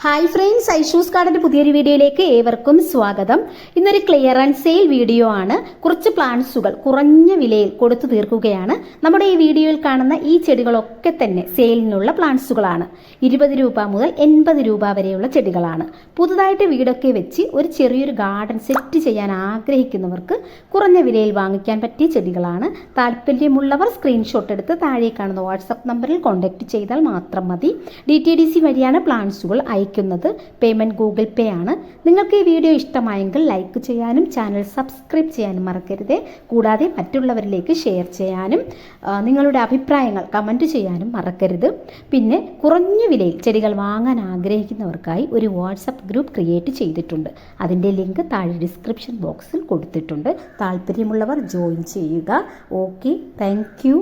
Hi friends, Aishu's ഗാർഡൻ്റെ പുതിയൊരു വീഡിയോയിലേക്ക് ഏവർക്കും സ്വാഗതം. ഇന്നൊരു ക്ലിയറൻസ് സെയിൽ വീഡിയോ ആണ്. കുറച്ച് പ്ലാന്റ്സുകൾ കുറഞ്ഞ വിലയിൽ കൊടുത്തു തീർക്കുകയാണ്. നമ്മുടെ ഈ വീഡിയോയിൽ കാണുന്ന ഈ ചെടികളൊക്കെ തന്നെ സെയിലിനുള്ള പ്ലാന്റ്സുകളാണ്. 20 രൂപ മുതൽ 80 രൂപ വരെയുള്ള ചെടികളാണ്. പുതുതായിട്ട് വീടൊക്കെ വെച്ച് ഒരു ചെറിയൊരു ഗാർഡൻ സെറ്റ് ചെയ്യാൻ ആഗ്രഹിക്കുന്നവർക്ക് കുറഞ്ഞ വിലയിൽ വാങ്ങിക്കാൻ പറ്റിയ ചെടികളാണ്. താല്പര്യമുള്ളവർ സ്ക്രീൻഷോട്ട് എടുത്ത് താഴെ കാണുന്ന വാട്സപ്പ് നമ്പറിൽ കോൺടാക്ട് ചെയ്താൽ മാത്രം മതി. DTDC വഴിയാണ് പ്ലാന്റ്സുകൾ അയക്കുന്നത്. പേയ്മെന്റ് ഗൂഗിൾ പേ ആണ്. നിങ്ങൾക്ക് ഈ വീഡിയോ ഇഷ്ടമായെങ്കിൽ ലൈക്ക് ചെയ്യാനും ചാനൽ സബ്സ്ക്രൈബ് ചെയ്യാനും മറക്കരുത്. കൂടാതെ മറ്റുള്ളവരിലേക്ക് ഷെയർ ചെയ്യാനും നിങ്ങളുടെ അഭിപ്രായങ്ങൾ കമൻറ്റ് ചെയ്യാനും മറക്കരുത്. പിന്നെ കുറഞ്ഞ വിലയിൽ ചെടികൾ വാങ്ങാൻ ആഗ്രഹിക്കുന്നവർക്കായി ഒരു വാട്സപ്പ് ഗ്രൂപ്പ് ക്രിയേറ്റ് ചെയ്തിട്ടുണ്ട്. അതിൻ്റെ ലിങ്ക് താഴെ ഡിസ്ക്രിപ്ഷൻ ബോക്സിൽ കൊടുത്തിട്ടുണ്ട്. താല്പര്യമുള്ളവർ ജോയിൻ ചെയ്യുക. Okay, thank you.